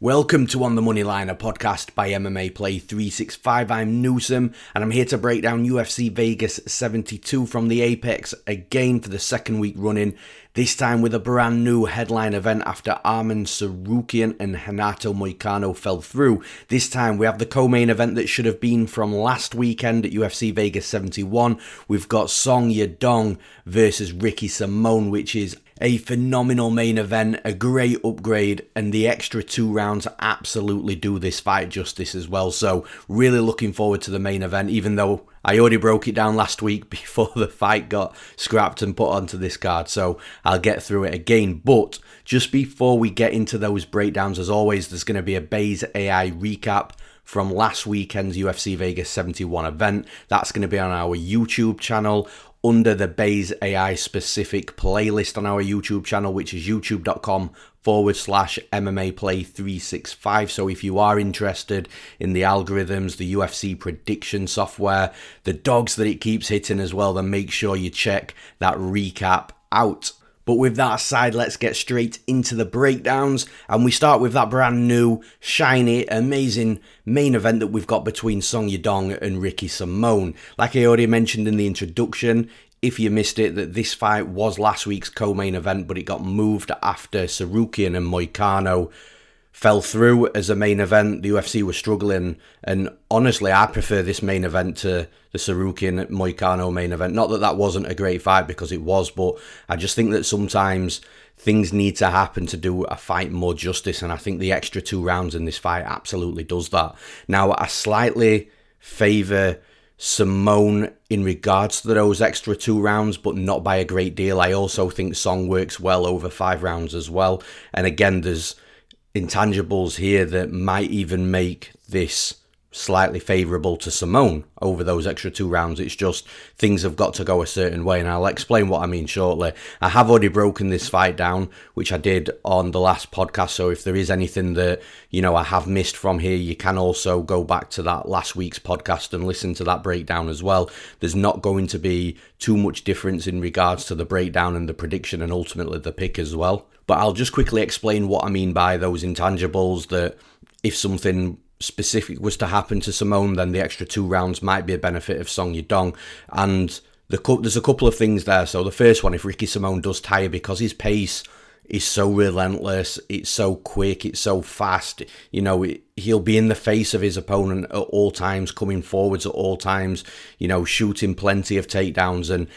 Welcome to On the Money Line, a podcast by MMA Play 365. I'm Newson, and I'm here to break down UFC Vegas 72 from the Apex again for the second week running, this time with a brand new headline event after Arman Tsarukyan and Renato Moicano fell through. This time we have the co-main event that should have been from last weekend at UFC Vegas 71. We've got Song Yadong versus Ricky Simón, which is a phenomenal main event, a great upgrade, and the extra 2 rounds absolutely do this fight justice as well. So really looking forward to the main event, even though I already broke it down last week before the fight got scrapped and put onto this card. So I'll get through it again. But just before we get into those breakdowns, as always, there's going to be a Base AI recap from last weekend's UFC Vegas 71 event. That's going to be on our YouTube channel under the Base AI specific playlist on our YouTube channel, which is youtube.com/MMA Play 365. So if you are interested in the algorithms, the UFC prediction software, the dogs that it keeps hitting as well, then make sure you check that recap out. But with that aside, let's get straight into the breakdowns. And we start with that brand new, shiny, amazing main event that we've got between Song Yadong and Ricky Simón. Like I already mentioned in the introduction, if you missed it, that this fight was last week's co-main event, but it got moved after Tsarukyan and Moicano fell through as a main event. The UFC was struggling, and honestly, I prefer this main event to the Tsarukyan-Moicano main event. Not that that wasn't a great fight, because it was, but I just think that sometimes things need to happen to do a fight more justice, and I think the extra 2 rounds in this fight absolutely does that. Now, I slightly favour Simón in regards to those extra 2 rounds, but not by a great deal. I also think Song works well over 5 rounds as well, and again, there's intangibles here that might even make this slightly favourable to Simón over those extra 2 rounds. It's just things have got to go a certain way, and I'll explain what I mean shortly. I have already broken this fight down, which I did on the last podcast, so if there is anything that, I have missed from here, you can also go back to that last week's podcast and listen to that breakdown as well. There's not going to be too much difference in regards to the breakdown and the prediction and ultimately the pick as well. But I'll just quickly explain what I mean by those intangibles, that if something specific was to happen to Simón, then the extra 2 rounds might be a benefit of Song Yadong. And there's a couple of things there. So the first one, if Ricky Simón does tire, because his pace is so relentless, it's so quick, it's so fast, he'll be in the face of his opponent at all times, coming forwards at all times, shooting plenty of takedowns. And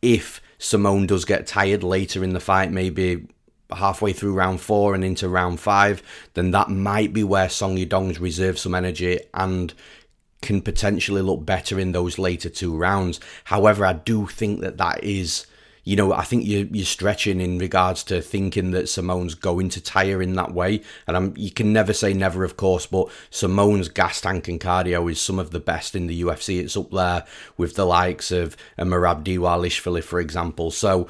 if Simón does get tired later in the fight, maybe halfway through round 4 and into round 5, then that might be where Song Yadong's reserve some energy and can potentially look better in those later 2 rounds. However, I do think that is, I think you're stretching in regards to thinking that Simón's going to tire in that way. And you can never say never, of course, but Simón's gas tank and cardio is some of the best in the UFC. It's up there with the likes of Merab Dvalishvili, for example. So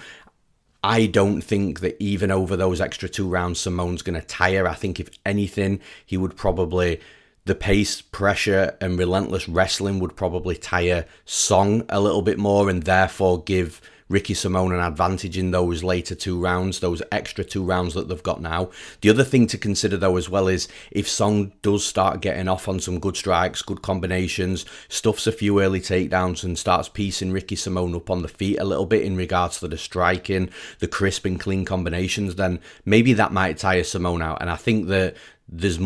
I don't think that even over those extra 2 rounds, Simón's going to tire. I think if anything, he would probably, the pace, pressure, and relentless wrestling would probably tire Song a little bit more, and therefore give Ricky Simón an advantage in those later 2 rounds, those extra 2 rounds that they've got now. The other thing to consider though as well is if Song does start getting off on some good strikes, good combinations, stuffs a few early takedowns and starts piecing Ricky Simón up on the feet a little bit in regards to the striking, the crisp and clean combinations, then maybe that might tire Simón out. And I think that there's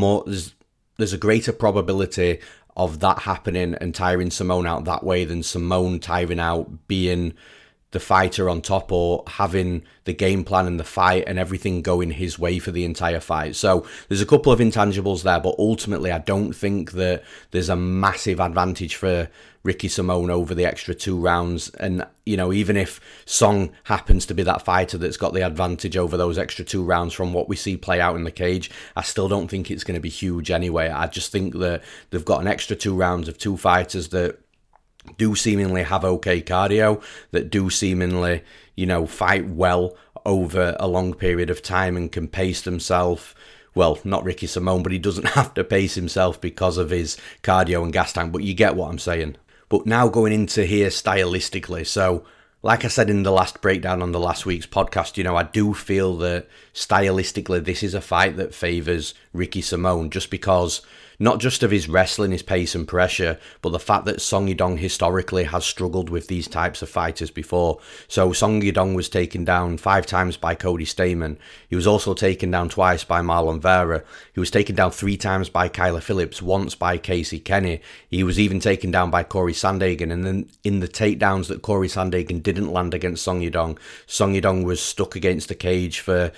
a greater probability of that happening and tiring Simón out that way than Simón tiring out being the fighter on top or having the game plan and the fight and everything going his way for the entire fight. So there's a couple of intangibles there, but ultimately I don't think that there's a massive advantage for Ricky Simón over the extra 2 rounds. And, even if Song happens to be that fighter that's got the advantage over those extra 2 rounds from what we see play out in the cage, I still don't think it's going to be huge anyway. I just think that they've got an extra 2 rounds of 2 fighters that do seemingly have okay cardio, that do seemingly, fight well over a long period of time and can pace themselves. Well, not Ricky Simón, but he doesn't have to pace himself because of his cardio and gas tank, but you get what I'm saying. But now going into here stylistically, so like I said in the last breakdown on the last week's podcast, I do feel that stylistically this is a fight that favours Ricky Simón, just because not just of his wrestling, his pace and pressure, but the fact that Song Yadong historically has struggled with these types of fighters before. So Song Yadong was taken down 5 times by Cody Stamann. He was also taken down twice by Marlon Vera. He was taken down 3 times by Kyler Phillips, once by Casey Kenny. He was even taken down by Corey Sandhagen. And then in the takedowns that Corey Sandhagen didn't land against Song Yadong was stuck against the cage for,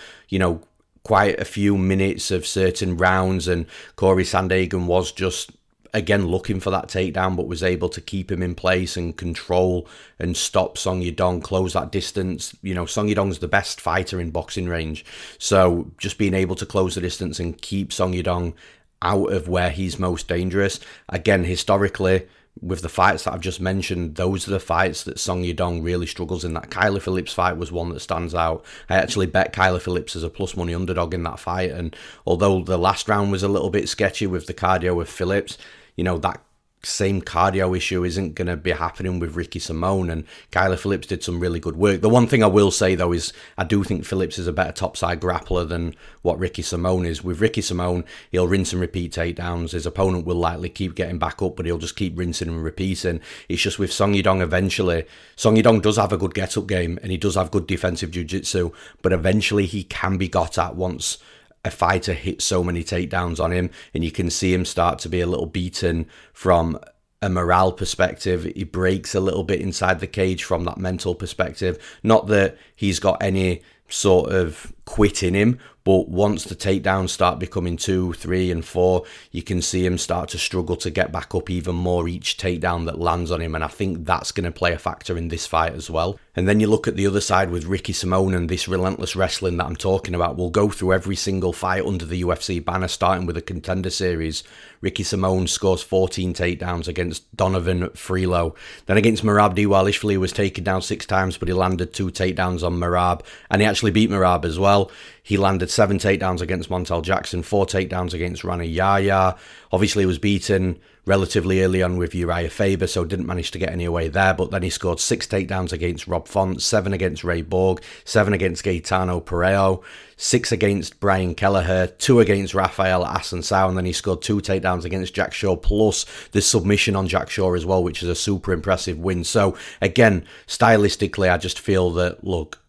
quite a few minutes of certain rounds, and Corey Sandhagen was just, again, looking for that takedown, but was able to keep him in place and control and stop Song Yadong, close that distance. Song Yadong's the best fighter in boxing range, so just being able to close the distance and keep Song Yadong out of where he's most dangerous. Again, historically, with the fights that I've just mentioned, those are the fights that Song Yadong really struggles in. That Kyler Phillips fight was one that stands out. I actually bet Kyler Phillips as a plus money underdog in that fight, and although the last round was a little bit sketchy with the cardio of Phillips, that same cardio issue isn't going to be happening with Ricky Simón, and Kyler Phillips did some really good work. The one thing I will say though is I do think Phillips is a better topside grappler than what Ricky Simón is. With Ricky Simón, he'll rinse and repeat takedowns. His opponent will likely keep getting back up, but he'll just keep rinsing and repeating. It's just with Song Yadong, eventually, Song Yadong does have a good get-up game and he does have good defensive jiu-jitsu, but eventually he can be got at once a fighter hits so many takedowns on him, and you can see him start to be a little beaten from a morale perspective. He breaks a little bit inside the cage from that mental perspective. Not that he's got any sort of quit in him, but once the takedowns start becoming 2, 3 and 4, you can see him start to struggle to get back up even more each takedown that lands on him, and I think that's going to play a factor in this fight as well. And then you look at the other side with Ricky Simón and this relentless wrestling that I'm talking about. We'll go through every single fight under the UFC banner, starting with the Contender Series. Ricky Simón scores 14 takedowns against Donovan Freelo. Then against Merab Dvalishvili, he was taken down 6 times, but he landed 2 takedowns on Merab, and he actually beat Merab as well. He landed 7 takedowns against Montel Jackson, 4 takedowns against Rana Yahya. Obviously, he was beaten relatively early on with Uriah Faber, so didn't manage to get any away there. But then he scored 6 takedowns against Rob Font, 7 against Ray Borg, 7 against Gaetano Pereiro, 6 against Brian Kelleher, 2 against Rafael Assunção, and then he scored 2 takedowns against Jack Shaw, plus the submission on Jack Shaw as well, which is a super impressive win. So again, stylistically, I just feel that, look,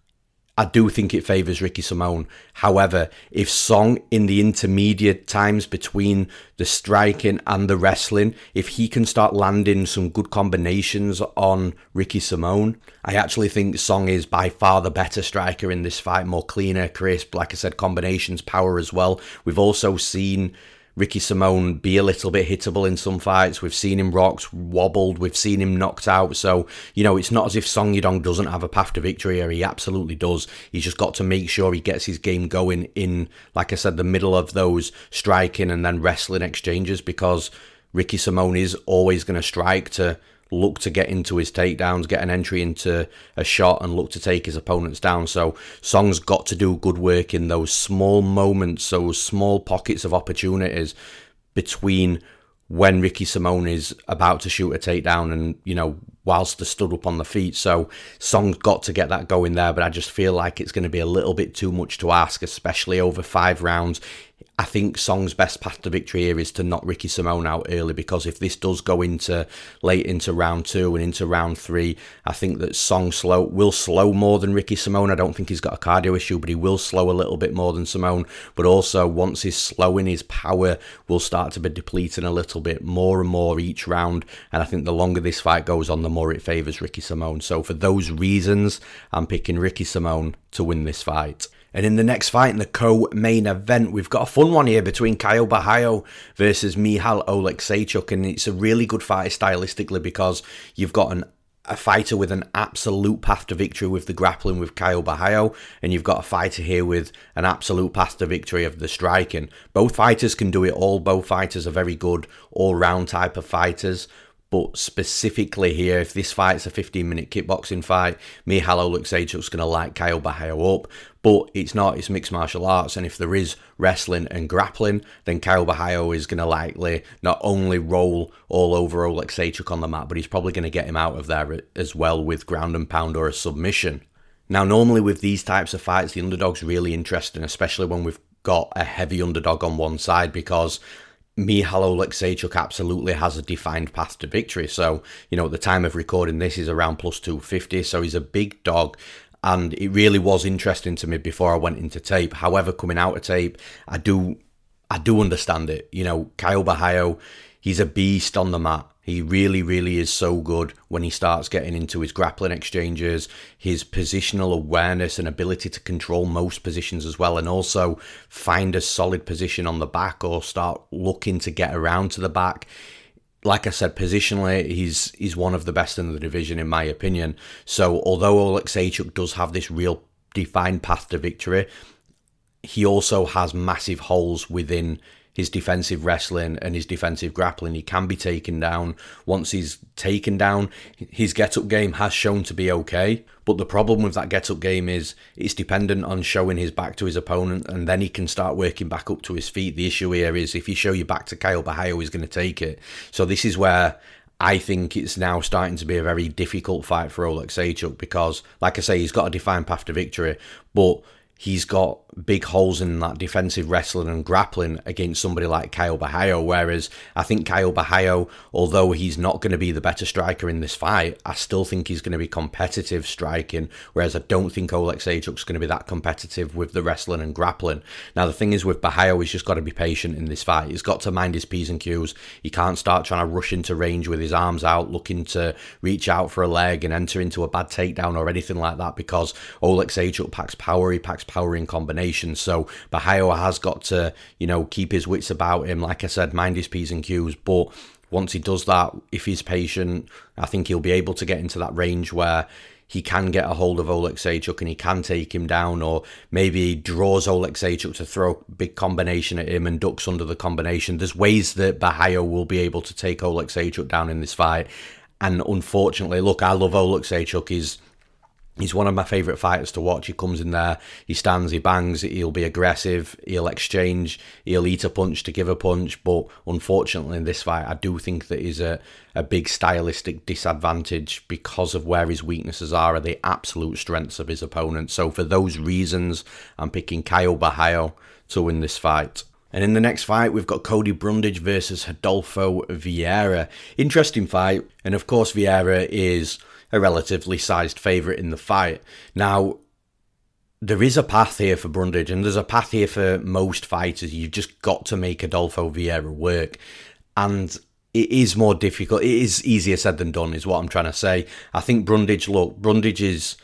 I do think it favours Ricky Simón. However, if Song, in the intermediate times between the striking and the wrestling, if he can start landing some good combinations on Ricky Simón, I actually think Song is by far the better striker in this fight. More cleaner, crisp, like I said, combinations, power as well. We've also seen Ricky Simón be a little bit hittable in some fights. We've seen him rocked, wobbled. We've seen him knocked out. So, it's not as if Song Yadong doesn't have a path to victory here. He absolutely does. He's just got to make sure he gets his game going in, like I said, the middle of those striking and then wrestling exchanges, because Ricky Simón is always going to strike to look to get into his takedowns, get an entry into a shot and look to take his opponents down. So Song's got to do good work in those small moments, those small pockets of opportunities between when Ricky Simón is about to shoot a takedown and, whilst they're stood up on the feet. So Song's got to get that going there, but I just feel like it's going to be a little bit too much to ask, especially over 5 rounds. I think Song's best path to victory here is to knock Ricky Simón out early, because if this does go into late into round 2 and into round 3, I think that Song will slow more than Ricky Simón. I don't think he's got a cardio issue, but he will slow a little bit more than Simón. But also, once he's slowing, his power will start to be depleting a little bit more and more each round. And I think the longer this fight goes on, the more it favours Ricky Simón. So for those reasons, I'm picking Ricky Simón to win this fight. And in the next fight, in the co-main event, we've got a fun one here between Caio Borralho versus Michal Oleksiejczuk. And it's a really good fight stylistically, because you've got a fighter with an absolute path to victory with the grappling with Caio Borralho, and you've got a fighter here with an absolute path to victory of the striking. Both fighters can do it all. Both fighters are very good all-round type of fighters. But specifically here, if this fight's a 15-minute kickboxing fight, Michal Oleksiejczuk's going to light Caio Borralho up. But it's not, it's mixed martial arts. And if there is wrestling and grappling, then Caio Borralho is going to likely not only roll all over Oleksiejczuk on the mat, but he's probably going to get him out of there as well with ground and pound or a submission. Now, normally with these types of fights, the underdog's really interesting, especially when we've got a heavy underdog on one side, because Michal Oleksiejczuk absolutely has a defined path to victory. So, at the time of recording this, he's around plus 250, so he's a big dog. And it really was interesting to me before I went into tape. However, coming out of tape, I do understand it. Caio Borralho, he's a beast on the mat. He really, really is so good when he starts getting into his grappling exchanges, his positional awareness and ability to control most positions as well, and also find a solid position on the back or start looking to get around to the back. Like I said, positionally, he's one of the best in the division, in my opinion. So although Oleksiejczuk does have this real defined path to victory, he also has massive holes within his defensive wrestling and his defensive grappling. He can be taken down. Once he's taken down, his get-up game has shown to be okay. But the problem with that get-up game is it's dependent on showing his back to his opponent, and then he can start working back up to his feet. The issue here is if you show your back to Caio Borralho, he's going to take it. So this is where I think it's now starting to be a very difficult fight for Oleksiejczuk because, like I say, he's got a defined path to victory, but he's got big holes in that defensive wrestling and grappling against somebody like Caio Borralho, whereas I think Caio Borralho, although he's not going to be the better striker in this fight, I still think he's going to be competitive striking, whereas I don't think Oleksiejczuk's going to be that competitive with the wrestling and grappling. Now, the thing is with Borralho, he's just got to be patient in this fight. He's got to mind his P's and Q's. He can't start trying to rush into range with his arms out, looking to reach out for a leg and enter into a bad takedown or anything like that, because Oleksiejczuk packs power. He packs power in combination. So Borralho has got to, keep his wits about him. Like I said, mind his P's and Q's. But once he does that, if he's patient, I think he'll be able to get into that range where he can get a hold of Oleksiejczuk and he can take him down, or maybe he draws Oleksiejczuk to throw a big combination at him and ducks under the combination. There's ways that Borralho will be able to take Oleksiejczuk down in this fight. And unfortunately, look, I love Oleksiejczuk. He's one of my favourite fighters to watch. He comes in there, he stands, he bangs, he'll be aggressive, he'll exchange, he'll eat a punch to give a punch. But unfortunately in this fight, I do think that he's a big stylistic disadvantage because of where his weaknesses are the absolute strengths of his opponent. So for those reasons, I'm picking Caio Borralho to win this fight. And in the next fight, we've got Cody Brundage versus Rodolfo Vieira. Interesting fight. And of course, Vieira is a relatively sized favourite in the fight. Now, there is a path here for Brundage, and there's a path here for most fighters. You've just got to make Rodolfo Vieira work. And it is more difficult. It is easier said than done, is what I'm trying to say. I think Brundage is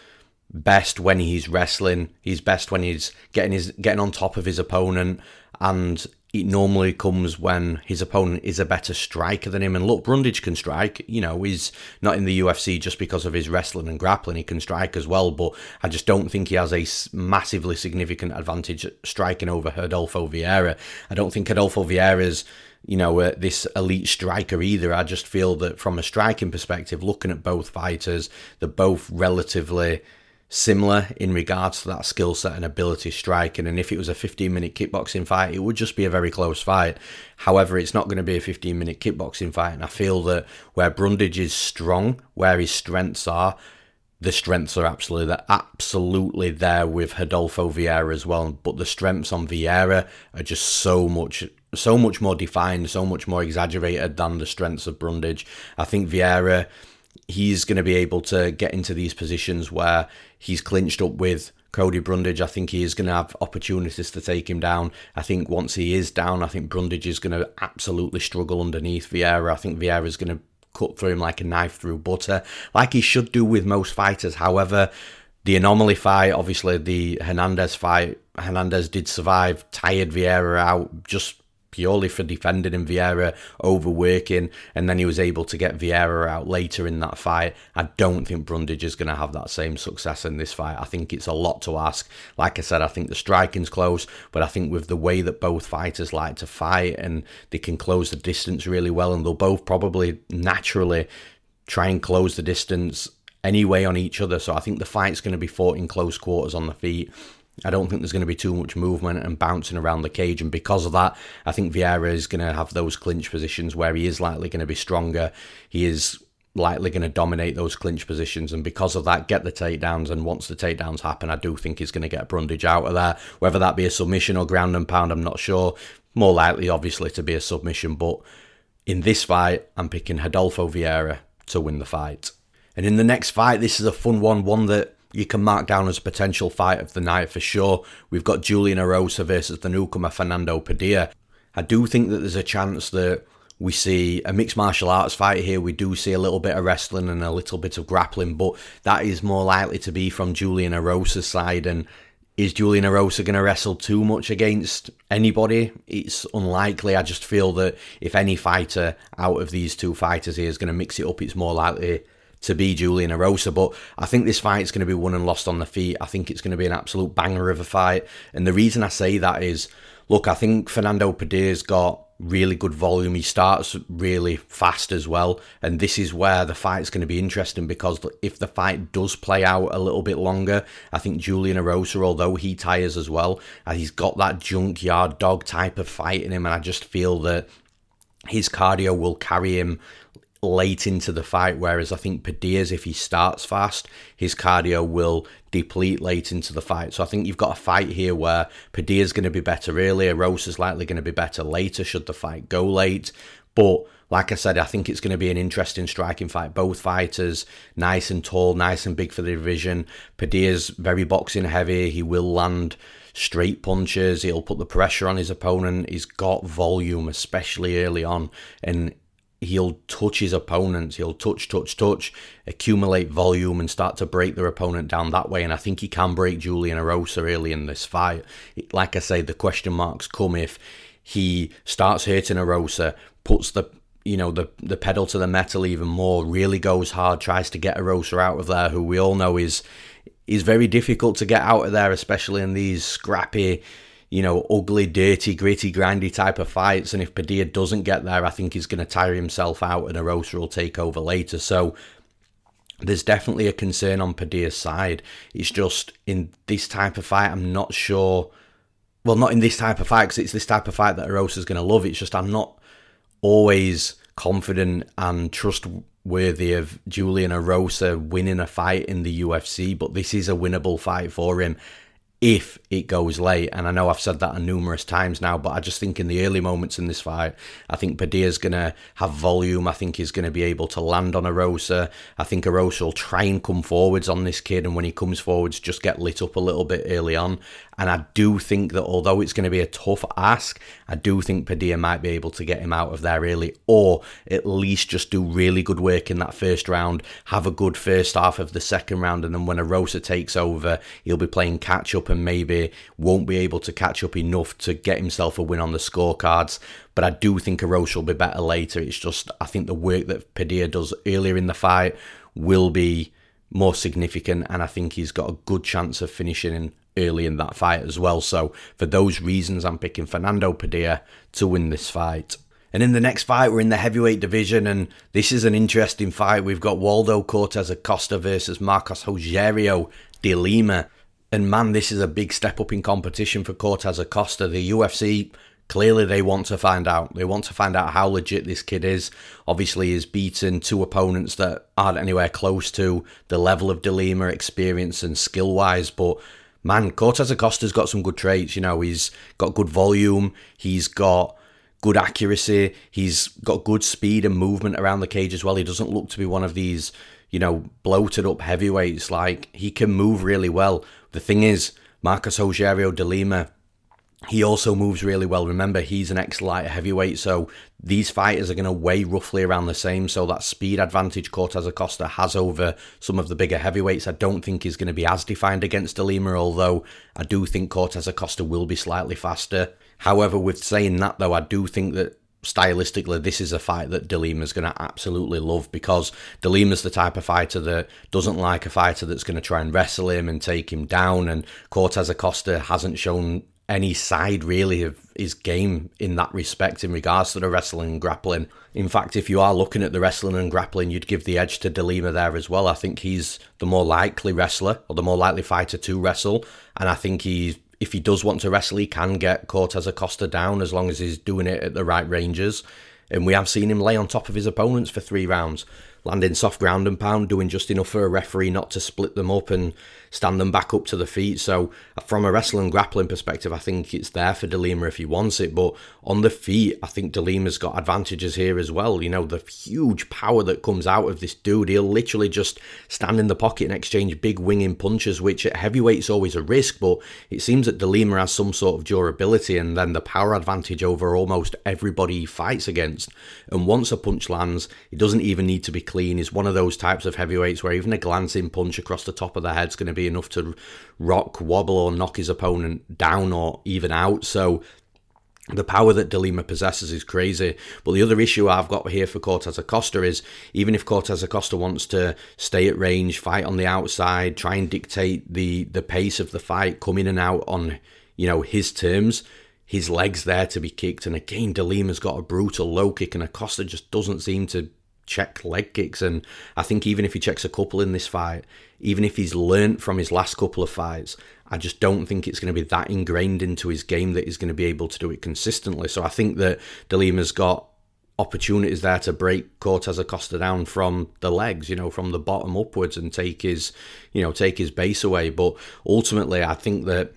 best when he's wrestling. He's best when he's getting on top of his opponent, and it normally comes when his opponent is a better striker than him. And look, Brundage can strike. He's not in the UFC just because of his wrestling and grappling. He can strike as well, but I just don't think he has a massively significant advantage striking over Rodolfo Vieira. I don't think Rodolfo Vieira's this elite striker either. I just feel that from a striking perspective, looking at both fighters, they're both relatively similar in regards to that skill set and ability striking. And if it was a 15-minute kickboxing fight, it would just be a very close fight. However, it's not going to be a 15-minute kickboxing fight, and I feel that where Brundage is strong, where his strengths are, the strengths are absolutely there with Rodolfo Vieira as well. But the strengths on Vieira are just so much more defined, so much more exaggerated than the strengths of Brundage. I think Vieira, he's going to be able to get into these positions where he's clinched up with Cody Brundage. I think he is going to have opportunities to take him down. I think once he is down, I think Brundage is going to absolutely struggle underneath Vieira. I think Vieira is going to cut through him like a knife through butter, like he should do with most fighters. However, the anomaly fight, obviously the Hernandez fight, Hernandez did survive, tired Vieira out just purely for defending and Vieira overworking, and then he was able to get Vieira out later in that fight. I don't think Brundage is going to have that same success in this fight. I think it's a lot to ask. Like I said, I think the striking's close, but I think with the way that both fighters like to fight, and they can close the distance really well, and they'll both probably naturally try and close the distance anyway on each other. So I think the fight's going to be fought in close quarters on the feet. I don't think there's going to be too much movement and bouncing around the cage, and because of that, I think Vieira is going to have those clinch positions where he is likely going to be stronger. He is likely going to dominate those clinch positions, and because of that, get the takedowns, and once the takedowns happen, I do think he's going to get Brundage out of there. Whether that be a submission or ground and pound, I'm not sure. More likely, obviously, to be a submission, but in this fight, I'm picking Rodolfo Vieira to win the fight. And in the next fight, this is a fun one that you can mark down as a potential fight of the night for sure. We've got Julian Erosa versus the newcomer Fernando Padilla. I do think that there's a chance that we see a mixed martial arts fight here. We do see a little bit of wrestling and a little bit of grappling, but that is more likely to be from Julian Erosa's side. And is Julian Erosa going to wrestle too much against anybody? It's unlikely. I just feel that if any fighter out of these two fighters here is going to mix it up, it's more likely to be Julian Erosa. But I think this fight is going to be won and lost on the feet. I think it's going to be an absolute banger of a fight. And the reason I say that is, look, I think Fernando Padilla's got really good volume. He starts really fast as well. And this is where the fight's going to be interesting, because if the fight does play out a little bit longer, I think Julian Erosa, although he tires as well, he's got that junkyard dog type of fight in him. And I just feel that his cardio will carry him late into the fight, whereas I think Padilla's, if he starts fast, his cardio will deplete late into the fight. So I think you've got a fight here where Padilla's going to be better early, Erosa's likely going to be better later should the fight go late. But like I said, I think it's going to be an interesting striking fight. Both fighters nice and tall, nice and big for the division. Padilla's very boxing heavy. He will land straight punches. He'll put the pressure on his opponent. He's got volume, especially early on, and he'll touch his opponents. He'll touch, accumulate volume and start to break their opponent down that way. And I think he can break Julian Erosa early in this fight. Like I say, the question marks come if he starts hurting Erosa, puts the pedal to the metal even more, really goes hard, tries to get Erosa out of there, who we all know is very difficult to get out of there, especially in these scrappy, ugly, dirty, gritty, grindy type of fights. And if Padilla doesn't get there, I think he's going to tire himself out and Erosa will take over later. So there's definitely a concern on Padilla's side. It's just in this type of fight, I'm not sure. Well, not in this type of fight, because it's this type of fight that Erosa's going to love. It's just I'm not always confident and trustworthy of Julian Erosa winning a fight in the UFC, but this is a winnable fight for him if it goes late. And I know I've said that numerous times now, but I just think in the early moments in this fight, I think Padilla's going to have volume. I think he's going to be able to land on Erosa. I think Erosa will try and come forwards on this kid, and when he comes forwards, just get lit up a little bit early on. And I do think that although it's going to be a tough ask, I do think Padilla might be able to get him out of there early, or at least just do really good work in that first round, have a good first half of the second round, and then when Erosa takes over, he'll be playing catch up and maybe won't be able to catch up enough to get himself a win on the scorecards. But I do think Erosa will be better later. It's just, I think the work that Padilla does earlier in the fight will be more significant, and I think he's got a good chance of finishing early in that fight as well. So for those reasons, I'm picking Fernando Padilla to win this fight. And in the next fight, we're in the heavyweight division, and this is an interesting fight. We've got Waldo Cortes-Acosta versus Rogerio de Lima. And man, this is a big step up in competition for Cortes-Acosta. The UFC, clearly they want to find out. They want to find out how legit this kid is. Obviously, he's beaten two opponents that aren't anywhere close to the level of de Lima, experience and skill-wise, but man, Cortes-Acosta's got some good traits. He's got good volume. He's got good accuracy. He's got good speed and movement around the cage as well. He doesn't look to be one of these, bloated up heavyweights. Like, he can move really well. The thing is, Rogerio de Lima, He also moves really well. Remember, he's an ex-light heavyweight, so these fighters are going to weigh roughly around the same. So that speed advantage Cortes-Acosta has over some of the bigger heavyweights, I don't think is going to be as defined against De Lima, although I do think Cortes-Acosta will be slightly faster. However, with saying that though, I do think that stylistically, this is a fight that De Lima's going to absolutely love, because De Lima's the type of fighter that doesn't like a fighter that's going to try and wrestle him and take him down, and Cortes-Acosta hasn't shown any side really of his game in that respect in regards to the wrestling and grappling. In fact, if you are looking at the wrestling and grappling, you'd give the edge to De Lima there as well. I think he's the more likely wrestler, or the more likely fighter to wrestle, and I think if he does want to wrestle, he can get Cortes-Acosta down as long as he's doing it at the right ranges. And we have seen him lay on top of his opponents for 3 rounds, landing soft ground and pound, doing just enough for a referee not to split them up and stand them back up to the feet. So from a wrestling grappling perspective, I think it's there for De Lima if he wants it. But on the feet, I think De Lima's got advantages here as well. You know, the huge power that comes out of this dude. He'll literally just stand in the pocket and exchange big winging punches, which at heavyweight's always a risk. But it seems that De Lima has some sort of durability and then the power advantage over almost everybody he fights against. And once a punch lands, it doesn't even need to be clean. He's one of those types of heavyweights where even a glancing punch across the top of the head is going to be enough to rock, wobble, or knock his opponent down or even out. So the power that De Lima possesses is crazy. But the other issue I've got here for Cortes-Acosta is, even if Cortes-Acosta wants to stay at range, fight on the outside, try and dictate the pace of the fight, come in and out on, you know, his terms, his leg's there to be kicked. And again, De Lima's got a brutal low kick, and Acosta just doesn't seem to check leg kicks. And I think even if he checks a couple in this fight, even if he's learnt from his last couple of fights, I just don't think it's going to be that ingrained into his game that he's going to be able to do it consistently. So I think that De Lima's got opportunities there to break Cortes-Acosta down from the legs, you know, from the bottom upwards, and take his base away. But ultimately, I think that,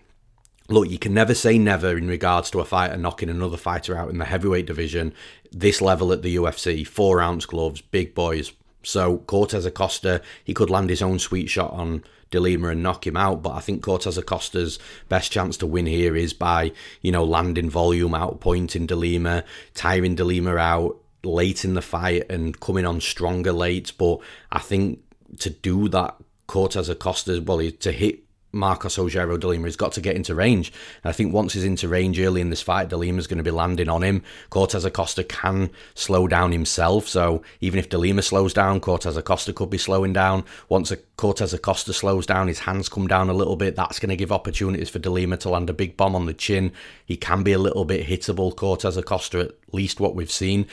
look, you can never say never in regards to a fighter knocking another fighter out in the heavyweight division. This level at the UFC, 4-ounce gloves, big boys. So Cortes-Acosta, he could land his own sweet shot on De Lima and knock him out, but I think Cortes-Acosta's best chance to win here is by, you know, landing volume, outpointing De Lima, tiring De Lima out late in the fight and coming on stronger late. But I think to do that, Cortes-Acosta, well, to hit Marcos Rogerio De Lima, he's got to get into range. And I think once he's into range early in this fight, De Lima's going to be landing on him. Cortes-Acosta can slow down himself, so even if De Lima slows down, Cortes-Acosta could be slowing down. Once Cortes-Acosta slows down, his hands come down a little bit, that's going to give opportunities for De Lima to land a big bomb on the chin. He can be a little bit hittable, Cortes-Acosta, at least what we've seen.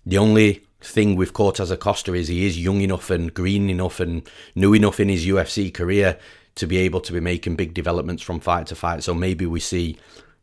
The only thing with Cortes-Acosta is he is young enough and green enough and new enough in his UFC career to be able to be making big developments from fight to fight. So maybe we see,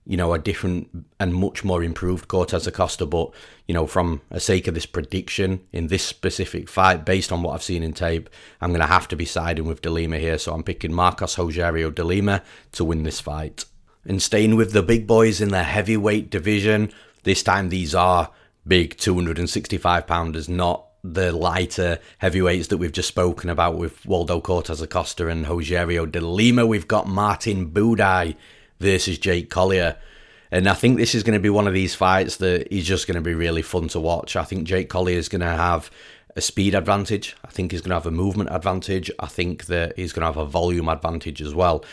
you know, a different and much more improved Cortes-Acosta. But, you know, from a sake of this prediction in this specific fight, based on what I've seen in tape, I'm going to have to be siding with De Lima here. So I'm picking Marcos Rogerio De Lima to win this fight. And staying with the big boys in the heavyweight division, this time these are big 265-pounders, not the lighter heavyweights that we've just spoken about with Waldo Cortes-Acosta and Rogerio De Lima. We've got Martin Buday versus Jake Collier. And I think this is going to be one of these fights that is just going to be really fun to watch. I think Jake Collier is going to have a speed advantage. I think he's going to have a movement advantage. I think that he's going to have a volume advantage as well.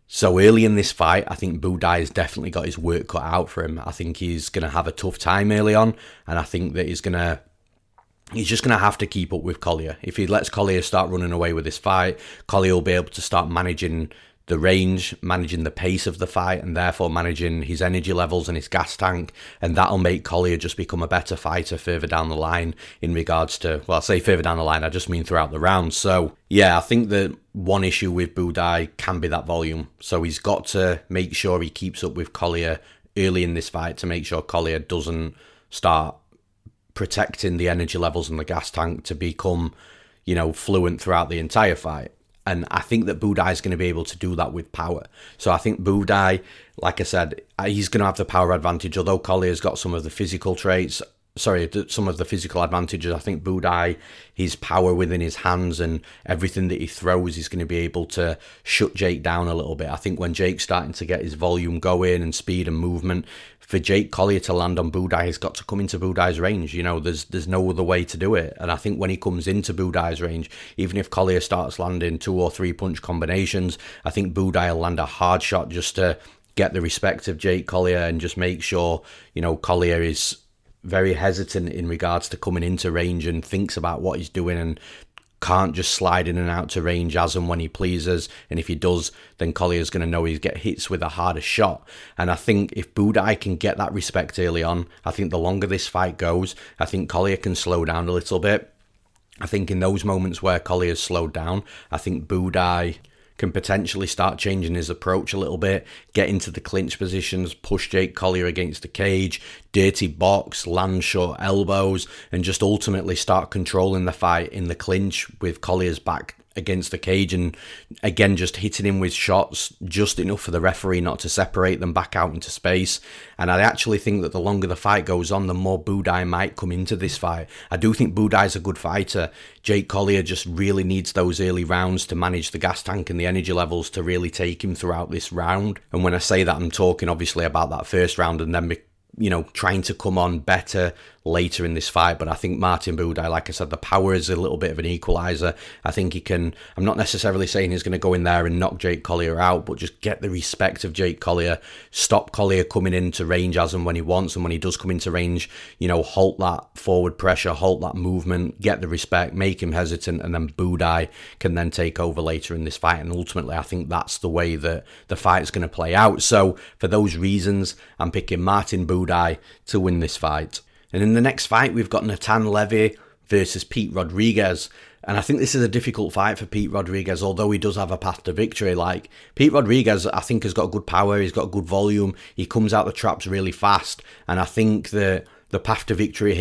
So early in this fight, I think Buday has definitely got his work cut out for him. I think he's going to have a tough time early on, and I think that he's just going to have to keep up with Collier. If he lets Collier start running away with this fight, Collier will be able to start managing the range, managing the pace of the fight, and therefore managing his energy levels and his gas tank, and that'll make Collier just become a better fighter further down the line in regards to, well, I say further down the line, I just mean throughout the round. So, yeah, I think that one issue with Buday can be that volume. So he's got to make sure he keeps up with Collier early in this fight to make sure Collier doesn't start protecting the energy levels in the gas tank to become, you know, fluent throughout the entire fight. And I think that Buday is going to be able to do that with power. So I think Buday, like I said, he's going to have the power advantage. Although Collier's got some of the physical traits, some of the physical advantages. I think Buday, his power within his hands and everything that he throws, is going to be able to shut Jake down a little bit. I think when Jake's starting to get his volume going and speed and movement, for Jake Collier to land on Buday, he's got to come into Buday's range. There's no other way to do it. And I think when he comes into Buday's range, even if Collier starts landing 2 or 3 punch combinations, I think Buday will land a hard shot just to get the respect of Jake Collier and just make sure, Collier is very hesitant in regards to coming into range and thinks about what he's doing and can't just slide in and out to range as and when he pleases. And if he does, then Collier's going to know he's get hits with a harder shot. And I think if Buday can get that respect early on, I think the longer this fight goes, I think Collier can slow down a little bit. I think in those moments where Collier's slowed down, I think Buday can potentially start changing his approach a little bit, get into the clinch positions, push Jake Collier against the cage, dirty box, land short elbows, and just ultimately start controlling the fight in the clinch with Collier's back against the cage, and again just hitting him with shots just enough for the referee not to separate them back out into space. And I actually think that the longer the fight goes on, the more Buday might come into this fight. I do think Buday's a good fighter. Jake Collier just really needs those early rounds to manage the gas tank and the energy levels to really take him throughout this round. And when I say that, I'm talking obviously about that first round and then trying to come on better later in this fight. But I think Martin Buday, like I said, the power is a little bit of an equalizer. I think he can, I'm not necessarily saying he's going to go in there and knock Jake Collier out, but just get the respect of Jake Collier, stop Collier coming into range as and when he wants, and when he does come into range, halt that forward pressure, halt that movement, get the respect, make him hesitant, and then Buday can then take over later in this fight. And ultimately, I think that's the way that the fight is going to play out. So for those reasons, I'm picking Martin Buday to win this fight. And in the next fight, we've got Natan Levy versus Pete Rodriguez. And I think this is a difficult fight for Pete Rodriguez, although he does have a path to victory. Like, Pete Rodriguez, I think, has got good power, he's got good volume, he comes out the traps really fast. And I think that the path to victory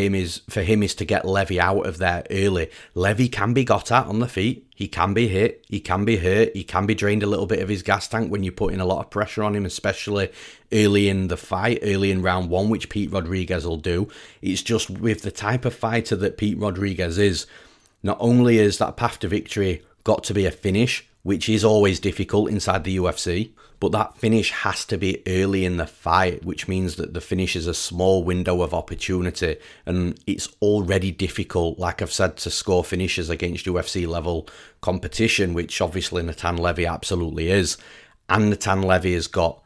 for him is to get Levy out of there early. Levy can be got at on the feet. He can be hit. He can be hurt. He can be drained a little bit of his gas tank when you're putting a lot of pressure on him, especially early in the fight, early in round one, which Pete Rodriguez will do. It's just with the type of fighter that Pete Rodriguez is, not only is that path to victory got to be a finish, which is always difficult inside the UFC, but that finish has to be early in the fight, which means that the finish is a small window of opportunity, and it's already difficult, like I've said, to score finishes against UFC level competition, which obviously Natan Levy absolutely is. And Natan Levy has got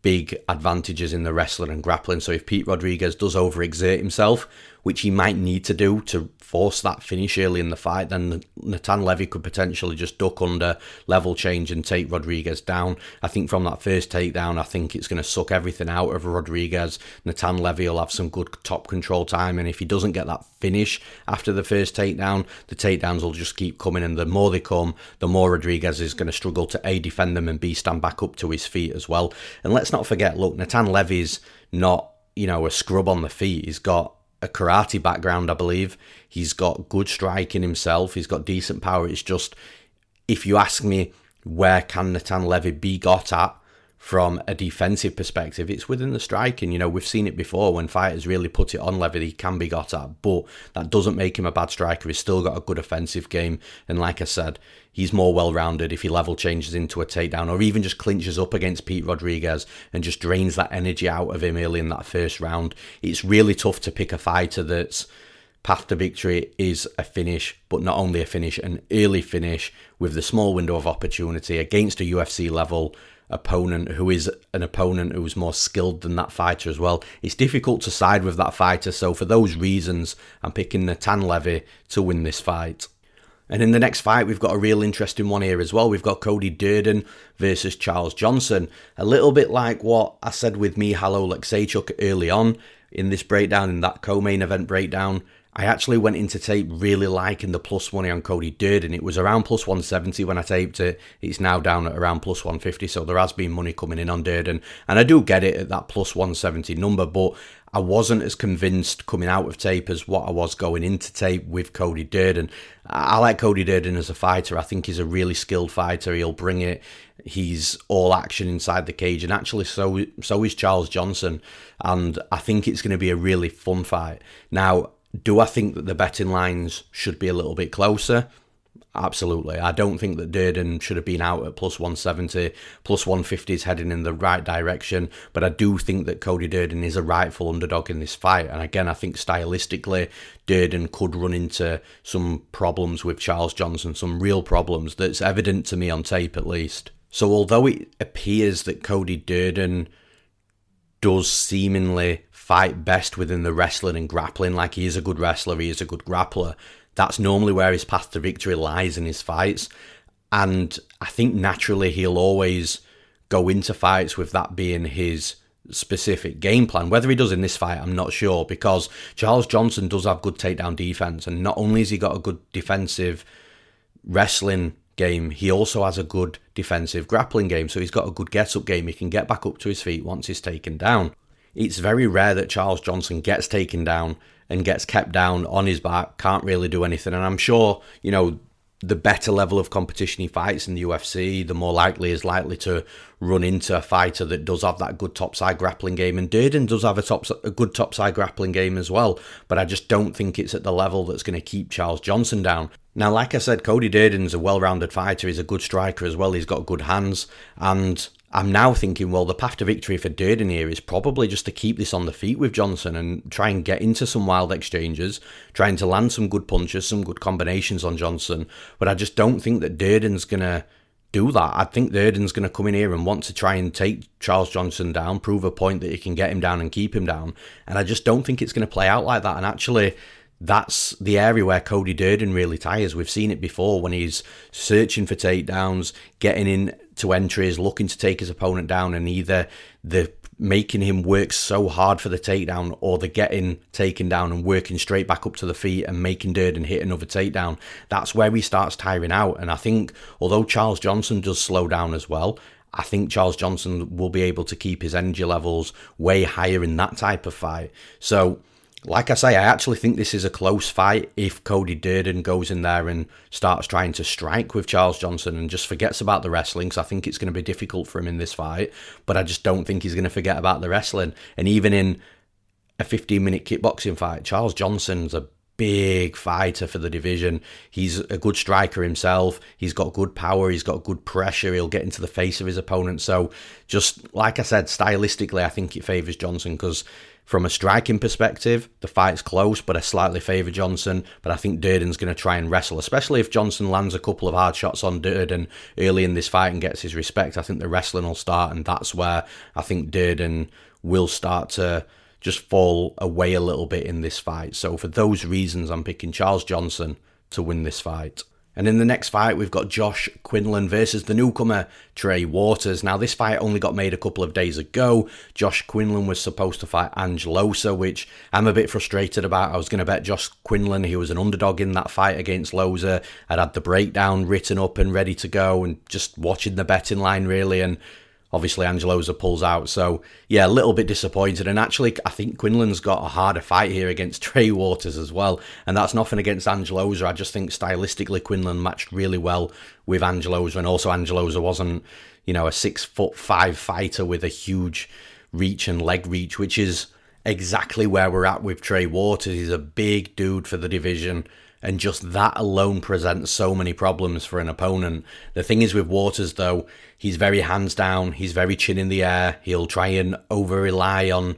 big advantages in the wrestling and grappling, so if Pete Rodriguez does overexert himself, which he might need to do to force that finish early in the fight, then Natan Levy could potentially just duck under, level change and take Rodriguez down. I think from that first takedown, I think it's going to suck everything out of Rodriguez. Natan Levy will have some good top control time, and if he doesn't get that finish after the first takedown, the takedowns will just keep coming, and the more they come, the more Rodriguez is going to struggle to A, defend them, and B, stand back up to his feet as well. And let's not forget, look, Natan Levy's not, a scrub on the feet. He's got a karate background, I believe. He's got good striking himself. He's got decent power. It's just, if you ask me, where can Natan Levy be got at from a defensive perspective, it's within the striking. We've seen it before when fighters really put it on Levy, he can be got at, but that doesn't make him a bad striker. He's still got a good offensive game, and like I said, he's more well-rounded if he level changes into a takedown or even just clinches up against Pete Rodriguez and just drains that energy out of him early in that first round. It's really tough to pick a fighter that's path to victory is a finish, but not only a finish, an early finish with the small window of opportunity against a UFC level opponent who is an opponent who's more skilled than that fighter as well. It's difficult to side with that fighter, so for those reasons, I'm picking Natan Levy to win this fight. And in the next fight, we've got a real interesting one here as well. We've got Cody Durden versus Charles Johnson. A little bit like what I said with Michal Oleksiejczuk early on in this breakdown, in that co-main event breakdown. I actually went into tape really liking the plus money on Cody Durden. It was around plus 170 when I taped it. It's now down at around plus 150, so there has been money coming in on Durden. And I do get it at that plus 170 number, but I wasn't as convinced coming out of tape as what I was going into tape with Cody Durden. I like Cody Durden as a fighter. I think he's a really skilled fighter. He'll bring it. He's all action inside the cage, and actually so is Charles Johnson. And I think it's going to be a really fun fight. Now, do I think that the betting lines should be a little bit closer? Absolutely. I don't think that Durden should have been out at plus 170. Plus 150 is heading in the right direction. But I do think that Cody Durden is a rightful underdog in this fight. And again, I think stylistically, Durden could run into some problems with Charles Johnson, some real problems that's evident to me on tape at least. So although it appears that Cody Durden does seemingly fight best within the wrestling and grappling, like he is a good wrestler, he is a good grappler, that's normally where his path to victory lies in his fights. And I think naturally he'll always go into fights with that being his specific game plan. Whether he does in this fight, I'm not sure, because Charles Johnson does have good takedown defense, and not only has he got a good defensive wrestling game, he also has a good defensive grappling game. So he's got a good get-up game. He can get back up to his feet once he's taken down. It's very rare that Charles Johnson gets taken down and gets kept down on his back, can't really do anything. And I'm sure, the better level of competition he fights in the UFC, the more likely is likely to run into a fighter that does have that good topside grappling game. And Durden does have a good topside grappling game as well. But I just don't think it's at the level that's going to keep Charles Johnson down. Now, like I said, Cody Durden's a well-rounded fighter. He's a good striker as well. He's got good hands. And I'm now thinking, well, the path to victory for Durden here is probably just to keep this on the feet with Johnson and try and get into some wild exchanges, trying to land some good punches, some good combinations on Johnson. But I just don't think that Durden's going to do that. I think Durden's going to come in here and want to try and take Charles Johnson down, prove a point that he can get him down and keep him down. And I just don't think it's going to play out like that. And actually, that's the area where Cody Durden really tires. We've seen it before when he's searching for takedowns, getting into entries, looking to take his opponent down, and either the making him work so hard for the takedown or the getting taken down and working straight back up to the feet and making Durden hit another takedown. That's where he starts tiring out. And I think although Charles Johnson does slow down as well, I think Charles Johnson will be able to keep his energy levels way higher in that type of fight. So, like I say, I actually think this is a close fight if Cody Durden goes in there and starts trying to strike with Charles Johnson and just forgets about the wrestling, because I think it's going to be difficult for him in this fight. But I just don't think he's going to forget about the wrestling. And even in a 15-minute kickboxing fight, Charles Johnson's a big fighter for the division. He's a good striker himself. He's got good power. He's got good pressure. He'll get into the face of his opponent. So just like I said, stylistically, I think it favours Johnson, because from a striking perspective, the fight's close, but I slightly favour Johnson. But I think Durden's going to try and wrestle, especially if Johnson lands a couple of hard shots on Durden early in this fight and gets his respect. I think the wrestling will start, and that's where I think Durden will start to just fall away a little bit in this fight. So for those reasons, I'm picking Charles Johnson to win this fight. And in the next fight, we've got Josh Quinlan versus the newcomer, Trey Waters. Now, this fight only got made a couple of days ago. Josh Quinlan was supposed to fight Losa, which I'm a bit frustrated about. I was going to bet Josh Quinlan. He was an underdog in that fight against Losa. I'd had the breakdown written up and ready to go and just watching the betting line, really. And obviously, Losa pulls out. So, yeah, a little bit disappointed. And actually, I think Quinlan's got a harder fight here against Trey Waters as well. And that's nothing against Losa. I just think stylistically, Quinlan matched really well with Losa. And also, Losa wasn't, a 6'5" fighter with a huge reach and leg reach, which is exactly where we're at with Trey Waters. He's a big dude for the division. And just that alone presents so many problems for an opponent. The thing is with Waters, though, he's very hands down. He's very chin in the air. He'll try and over-rely on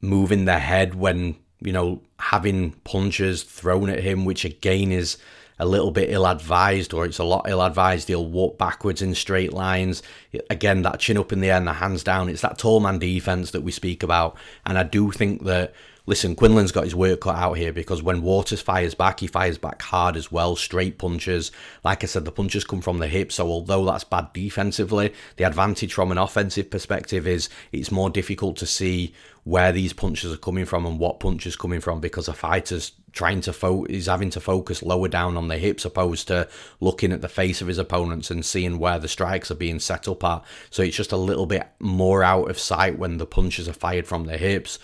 moving the head when, having punches thrown at him, which again is a little bit ill-advised, or it's a lot ill-advised. He'll walk backwards in straight lines. Again, that chin up in the air and the hands down. It's that tall man defense that we speak about. And I do think that, listen, Quinlan's got his work cut out here, because when Waters fires back, he fires back hard as well, straight punches. Like I said, the punches come from the hip, so although that's bad defensively, the advantage from an offensive perspective is it's more difficult to see where these punches are coming from and what punches coming from, because a fighter's is having to focus lower down on the hips opposed to looking at the face of his opponents and seeing where the strikes are being set up at. So it's just a little bit more out of sight when the punches are fired from the hips.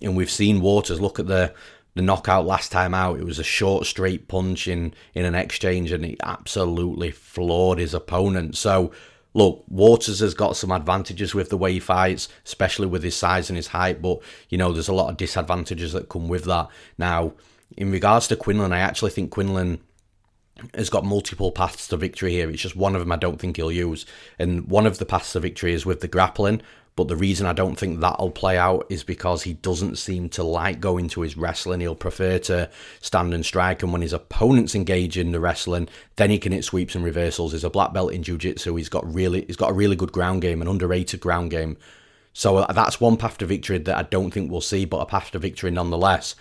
And we've seen Waters, look at the knockout last time out. It was a short straight punch in an exchange, and he absolutely floored his opponent. So look, Waters has got some advantages with the way he fights, especially with his size and his height, but there's a lot of disadvantages that come with that. Now, in regards to Quinlan, I actually think Quinlan has got multiple paths to victory here. It's just one of them I don't think he'll use. And one of the paths to victory is with the grappling. But the reason I don't think that'll play out is because he doesn't seem to like going to his wrestling. He'll prefer to stand and strike. And when his opponents engage in the wrestling, then he can hit sweeps and reversals. He's a black belt in jiu-jitsu. He's got a really good ground game, an underrated ground game. So that's one path to victory that I don't think we'll see, but a path to victory nonetheless.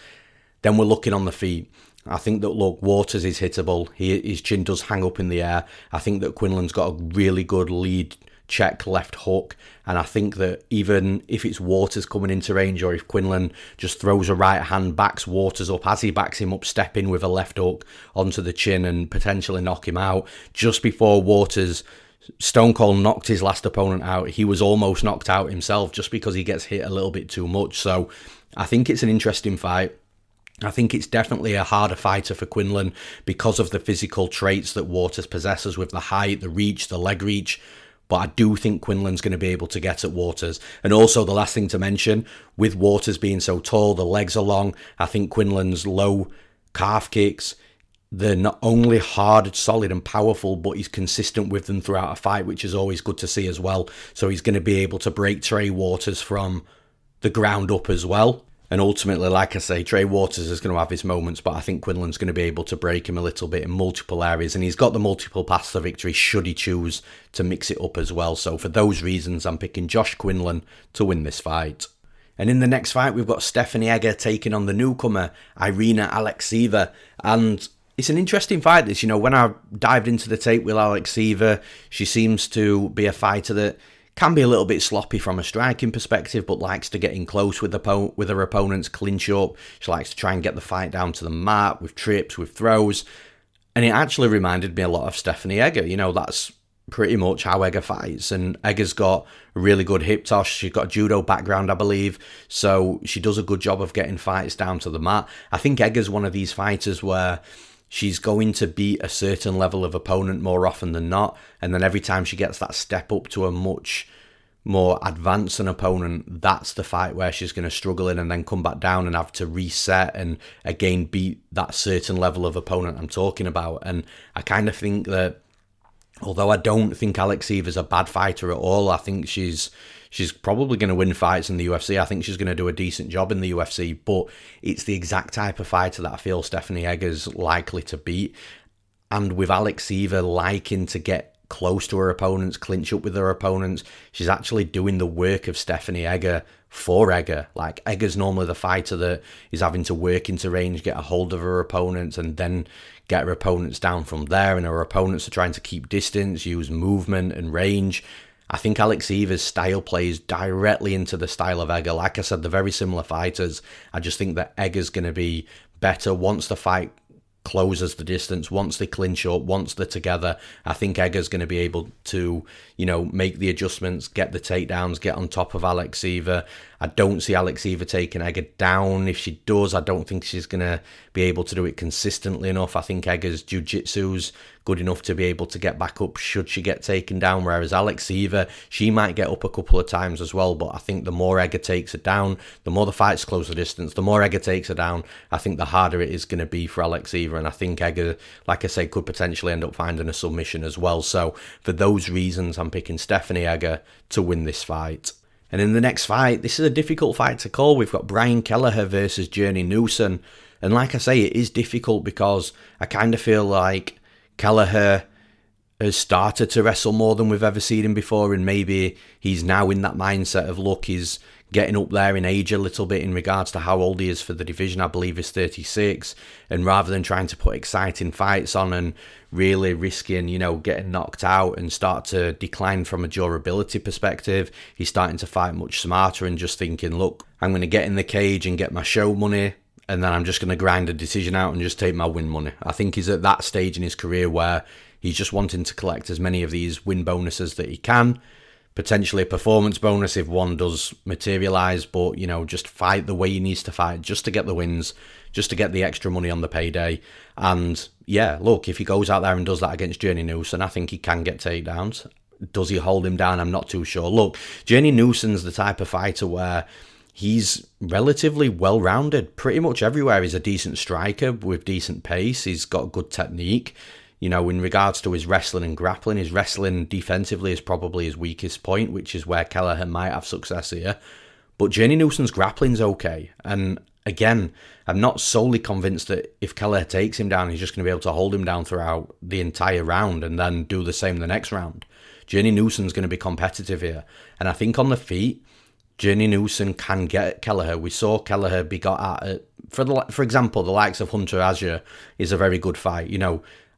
Then we're looking on the feet. I think that, look, Waters is hittable. His chin does hang up in the air. I think that Quinlan's got a really good lead check left hook. And I think that even if it's Waters coming into range, or if Quinlan just throws a right hand, backs Waters up, as he backs him up, step in with a left hook onto the chin and potentially knock him out. Just before Waters Stone Cold knocked his last opponent out, he was almost knocked out himself just because he gets hit a little bit too much. So I think it's an interesting fight. I think it's definitely a harder fighter for Quinlan because of the physical traits that Waters possesses with the height, the reach, the leg reach. But I do think Quinlan's going to be able to get at Waters. And also, the last thing to mention, with Waters being so tall, the legs are long, I think Quinlan's low calf kicks, they're not only hard, solid and powerful, but he's consistent with them throughout a fight, which is always good to see as well. So he's going to be able to break Trey Waters from the ground up as well. And ultimately, like I say, Trey Waters is going to have his moments, but I think Quinlan's going to be able to break him a little bit in multiple areas. And he's got the multiple paths to victory should he choose to mix it up as well. So for those reasons, I'm picking Josh Quinlan to win this fight. And in the next fight, we've got Stephanie Egger taking on the newcomer, Irina Alekseeva. And it's an interesting fight, this. When I dived into the tape with Alekseeva, she seems to be a fighter that can be a little bit sloppy from a striking perspective, but likes to get in close with her opponents, clinch up. She likes to try and get the fight down to the mat with trips, with throws. And it actually reminded me a lot of Stephanie Egger. That's pretty much how Egger fights. And Egger's got a really good hip toss. She's got a judo background, I believe. So she does a good job of getting fights down to the mat. I think Egger's one of these fighters where she's going to beat a certain level of opponent more often than not. And then every time she gets that step up to a much more advanced an opponent, that's the fight where she's going to struggle in and then come back down and have to reset and again beat that certain level of opponent I'm talking about. And I kind of think that, although I don't think Alekseeva's a bad fighter at all, I think she's probably going to win fights in the UFC. I think she's going to do a decent job in the UFC, but it's the exact type of fighter that I feel Stephanie Egger's likely to beat. And with Alekseeva liking to get close to her opponents, clinch up with her opponents, she's actually doing the work of Stephanie Egger for Egger. Like, Egger's normally the fighter that is having to work into range, get a hold of her opponents, and then get her opponents down from there. And her opponents are trying to keep distance, use movement and range. I think Alekseeva's style plays directly into the style of Egger. Like I said, they're very similar fighters. I just think that Egger's going to be better once the fight closes the distance, once they clinch up, once they're together. I think Egger's going to be able to, make the adjustments, get the takedowns, get on top of Alekseeva. I don't see Alekseeva taking Egger down. If she does, I don't think she's going to be able to do it consistently enough. I think Egger's jiu-jitsu's good enough to be able to get back up should she get taken down, whereas Alekseeva, she might get up a couple of times as well, but I think the more Egger takes her down, the more the fights close the distance, the more Egger takes her down, I think the harder it is going to be for Alekseeva, and I think Egger, like I say, could potentially end up finding a submission as well. So for those reasons, I'm picking Stephanie Egger to win this fight. And in the next fight, this is a difficult fight to call. We've got Brian Kelleher versus Journey Newson. And like I say, it is difficult because I kind of feel like Kelleher has started to wrestle more than we've ever seen him before, and maybe he's now in that mindset of, look, he's getting up there in age a little bit in regards to how old he is for the division. I believe he's 36, and rather than trying to put exciting fights on and really risking, getting knocked out and start to decline from a durability perspective, he's starting to fight much smarter and just thinking, look, I'm going to get in the cage and get my show money, and then I'm just going to grind a decision out and just take my win money. I think he's at that stage in his career where he's just wanting to collect as many of these win bonuses that he can, potentially a performance bonus if one does materialise, but, just fight the way he needs to fight just to get the wins, just to get the extra money on the payday. And yeah, look, if he goes out there and does that against Newson, I think he can get takedowns. Does he hold him down? I'm not too sure. Look, Newson's the type of fighter where he's relatively well-rounded. Pretty much everywhere he's a decent striker with decent pace. He's got good technique. In regards to his wrestling and grappling, his wrestling defensively is probably his weakest point, which is where Kelleher might have success here. But Newson's grappling's okay. And again, I'm not solely convinced that if Kelleher takes him down, he's just going to be able to hold him down throughout the entire round and then do the same the next round. Newson's going to be competitive here. And I think on the feet, Newson can get at Kelleher. We saw Kelleher be got at, for example, the likes of Hunter Azure is a very good fight.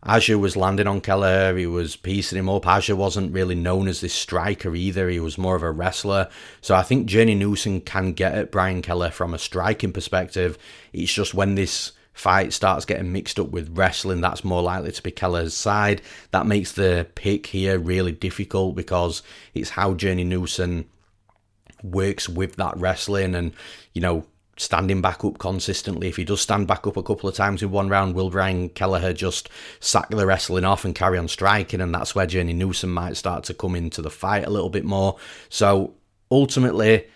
Azure was landing on Kelleher, he was piecing him up. Azure wasn't really known as this striker either, he was more of a wrestler. So I think Newson can get at Brian Kelleher from a striking perspective. It's just when this fight starts getting mixed up with wrestling, that's more likely to be Kelleher's side. That makes the pick here really difficult because it's how Newson works with that wrestling and, standing back up consistently. If he does stand back up a couple of times in one round, will Brian Kelleher just sack the wrestling off and carry on striking? And that's where Newson might start to come into the fight a little bit more. So ultimately,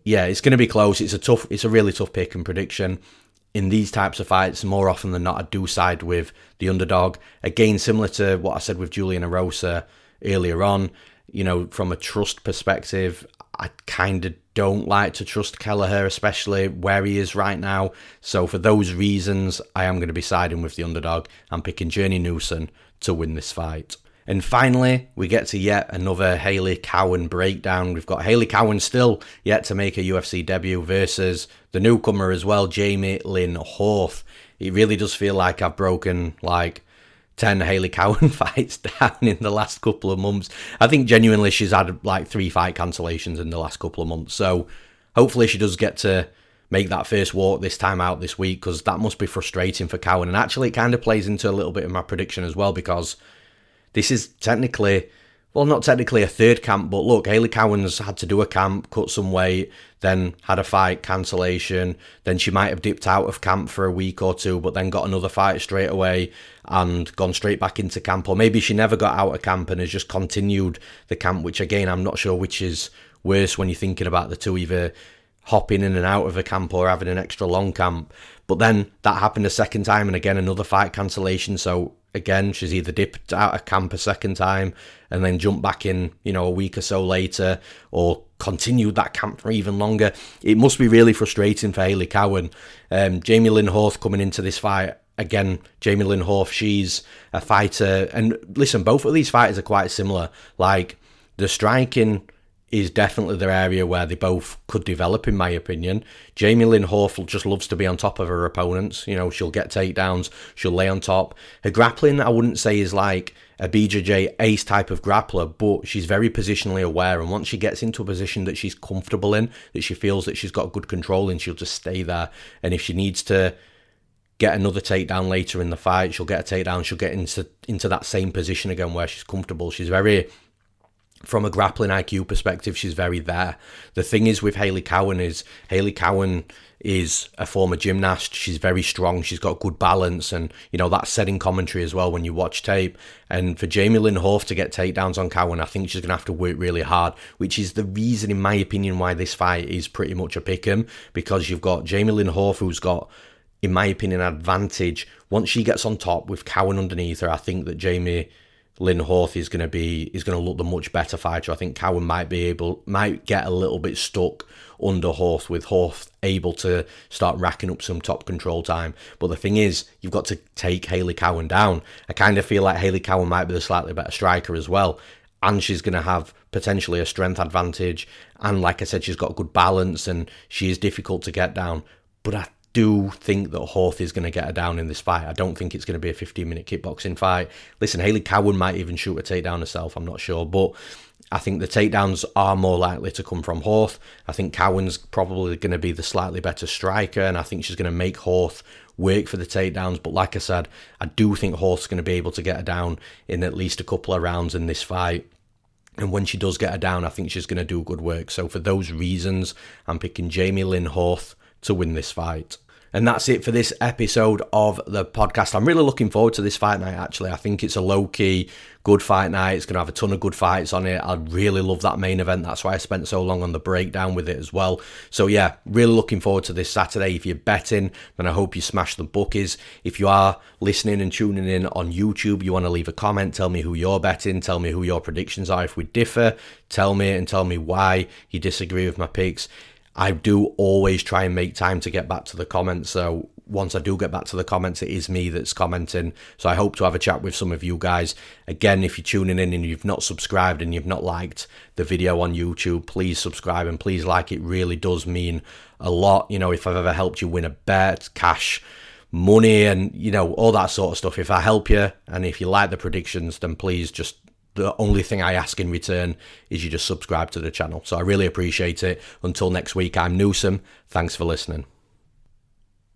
yeah, it's going to be close. It's a really tough pick and prediction. In these types of fights, more often than not, I do side with the underdog. Again, similar to what I said with Julian Erosa earlier on, from a trust perspective, I kind of don't like to trust Kelleher, especially where he is right now. So for those reasons, I am going to be siding with the underdog. I'm picking Newson to win this fight. And finally, we get to yet another Hailey Cowan breakdown. We've got Hailey Cowan still yet to make a UFC debut versus the newcomer as well, Jamey-Lyn Horth. It really does feel like I've broken 10 Hailey Cowan fights down in the last couple of months. I think genuinely she's had 3 fight cancellations in the last couple of months. So hopefully she does get to make that first walk this time out this week, because that must be frustrating for Cowan. And actually it kind of plays into a little bit of my prediction as well, because this is technically, well, not technically a third camp, but look, Hailey Cowan's had to do a camp, cut some weight, then had a fight cancellation, then she might have dipped out of camp for a week or two, but then got another fight straight away and gone straight back into camp. Or maybe she never got out of camp and has just continued the camp, which again, I'm not sure which is worse when you're thinking about the two, either hopping in and out of a camp or having an extra long camp. But then that happened a second time, and again, another fight cancellation. So again, she's either dipped out of camp a second time and then jumped back in, a week or so later, or continued that camp for even longer. It must be really frustrating for Hailey Cowan. Jamey-Lyn Horth coming into this fight. Again, Jamey-Lyn Horth, she's a fighter. And listen, both of these fighters are quite similar. The striking is definitely their area where they both could develop, in my opinion. Jamey-Lyn Horth just loves to be on top of her opponents. She'll get takedowns, she'll lay on top. Her grappling, I wouldn't say is like a BJJ ace type of grappler, but she's very positionally aware, and once she gets into a position that she's comfortable in, that she feels that she's got good control in, she'll just stay there. And if she needs to get another takedown later in the fight, she'll get a takedown, she'll get into that same position again where she's comfortable. She's very, from a grappling IQ perspective, she's very there. The thing is with Hailey Cowan is a former gymnast. She's very strong. She's got good balance, and that's said in commentary as well when you watch tape. And for Jamey-Lyn Horth to get takedowns on Cowan, I think she's going to have to work really hard, which is the reason, in my opinion, why this fight is pretty much a pick'em, because you've got Jamey-Lyn Horth, who's got, in my opinion, an advantage. Once she gets on top with Cowan underneath her, I think that Lynn Horth is going to look the much better fighter. I think Cowan might get a little bit stuck under Horth, with Horth able to start racking up some top control time. But the thing is, you've got to take Hailey Cowan down. I kind of feel like Hailey Cowan might be the slightly better striker as well, and she's going to have potentially a strength advantage. And like I said, she's got good balance, and she is difficult to get down. But I do think that Horth is going to get her down in this fight. I don't think it's going to be a 15-minute kickboxing fight. Listen, Hailey Cowan might even shoot a takedown herself, I'm not sure. But I think the takedowns are more likely to come from Horth. I think Cowan's probably going to be the slightly better striker, and I think she's going to make Horth work for the takedowns. But like I said, I do think Horth's going to be able to get her down in at least a couple of rounds in this fight. And when she does get her down, I think she's going to do good work. So for those reasons, I'm picking Jamey-Lyn Horth to win this fight. And that's it for this episode of the podcast. I'm really looking forward to this fight night, actually. I think it's a low-key, good fight night. It's going to have a ton of good fights on it. I really love that main event. That's why I spent so long on the breakdown with it as well. So yeah, really looking forward to this Saturday. If you're betting, then I hope you smash the bookies. If you are listening and tuning in on YouTube, you want to leave a comment, tell me who you're betting, tell me who your predictions are. If we differ, tell me, and tell me why you disagree with my picks. I do always try and make time to get back to the comments, so once I do get back to the comments, it is me that's commenting. So I hope to have a chat with some of you guys. Again, if you're tuning in and you've not subscribed and you've not liked the video on YouTube, please subscribe and please like. It really does mean a lot. You know, if I've ever helped you win a bet, cash, money, and, you know, all that sort of stuff, if I help you and if you like the predictions, then please just, the only thing I ask in return is you just subscribe to the channel. So I really appreciate it. Until next week, I'm Newson. Thanks for listening.